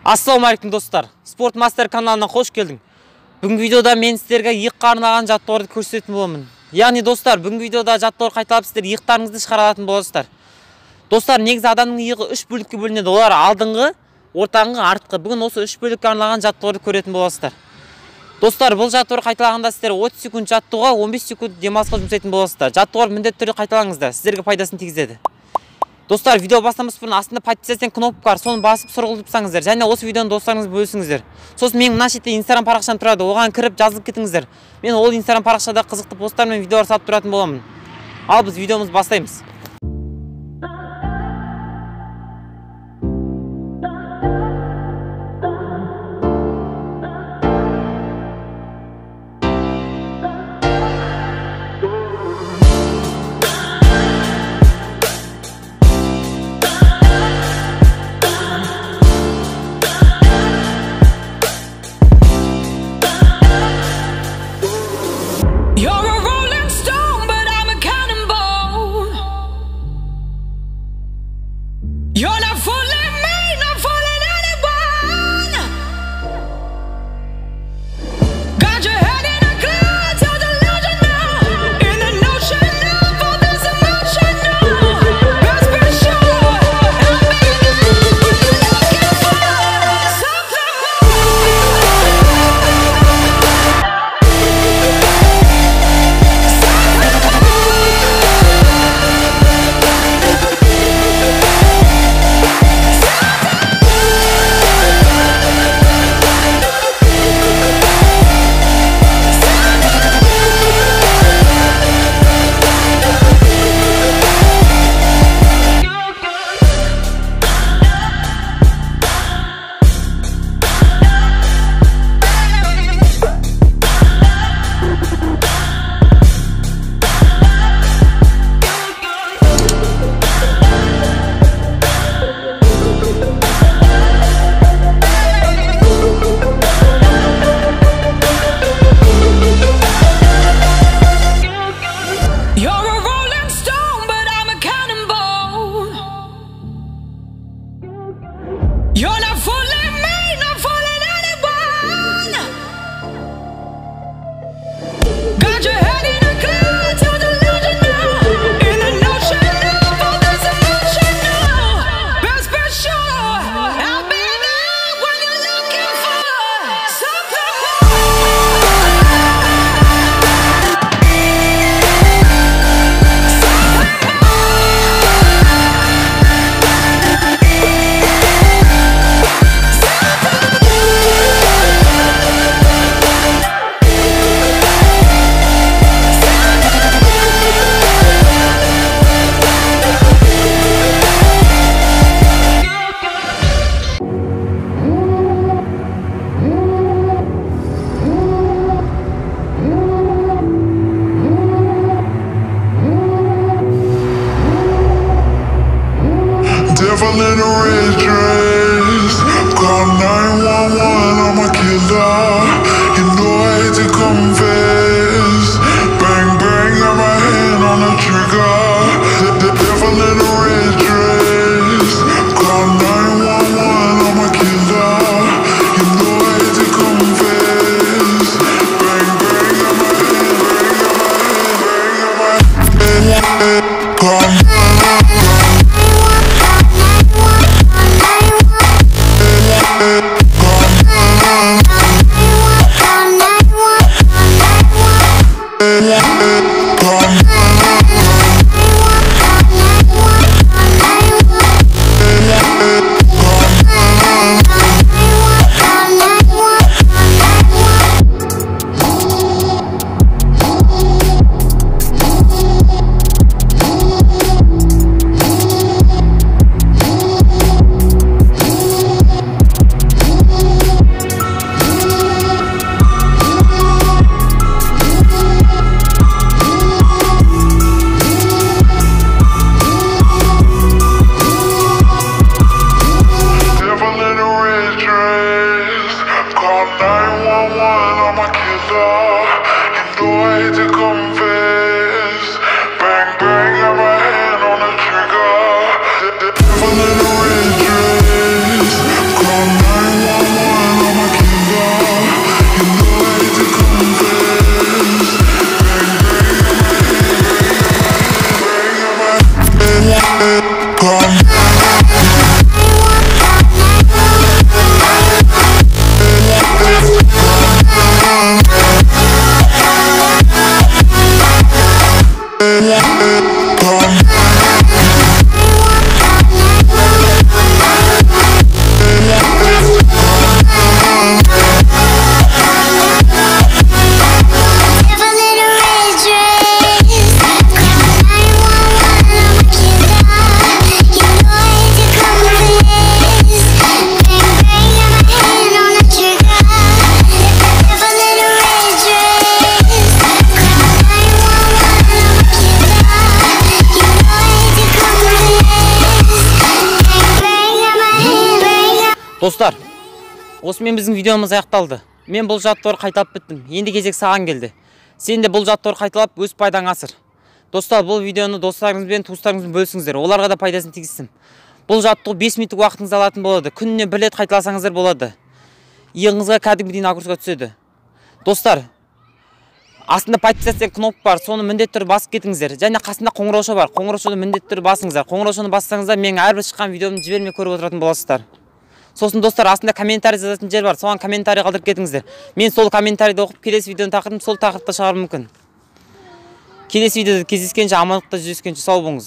Ассалаумалейкум достар. Спортмастер каналына қош келдің. Бүгінгі видеода мен сіздерге иыққа арналған жаттығуды көрсететін боламын. Яғни достар, бүгінгі видеода жаттығу қайталап сіздер иықтарыңызды шығара алатын боласыздар. Достар, негізі адамның иығы 3 бөлікке бөлінеді. Олар алдыңғы, ортаңғы, артқы. Бүгін осы 3 бөлікке арналған жаттығуды көретін боласыздар. Достар, бұл жаттығуды қайталағанда сіздер 30 секунд жаттығуға, 15 секунд демалысқа жұмсайтын боласыздар. Жаттығуды міндетті түрде қайталаңыздар. Сіздерге пайдасын тигізеді. Достар, видео бастамас бұрын астында подписаться кнопка бар, соны басып сұрғылдырсаңыздар. Және осы видеоны достарыңыз бөлісіңіздер. Сосын менің мына шетте Instagram парақшам тұрады, оған кіріп жазылып кетіңіздер. Мен ол Instagram парақшада қызықты посттар мен видеолар салып тұратын боламын. Ал біз видеомызды бастаймыз. Достар, осымен біздің видеомыз аяқталды. Мен бұл жаттығуды қайталап біттім. Енді кезек саған келді. Сен де бұл жаттығуды қайталап өз пайдаң асыр. Достар, бұл видеоны достарыңызбен, туыстарыңызбен бөлісіңіздер. Оларға да пайдасын тигізсін. Бұл жаттығу 5 минуттық уақытыңызды алатын болады. Күніне 1 рет қайталасаңыздар болады. Иығыңызға кәдімгідей нагрузка түседі. Достар, астында подписаться деген кнопка бар, соны міндетті түрде басып кетіңіздер. Және қасында қоңырауша бар. Қоңыраушаны міндетті түрде басыңыздар. Қоңыраушаны бассаңыздар, менің әрбір шыққан видеомды жібермей көріп отыратын боласыздар. Сосын достар, астында комментарий жазатын жер бар. Соған комментарий қалдырып кетіңіздер. Мен сол комментарийді оқып, келесі видеоның тақырыбын сол тақырыпта шығаруым мүмкін. Келесі видеода кездескенше, амандықта жүздескенше сау болыңыздар.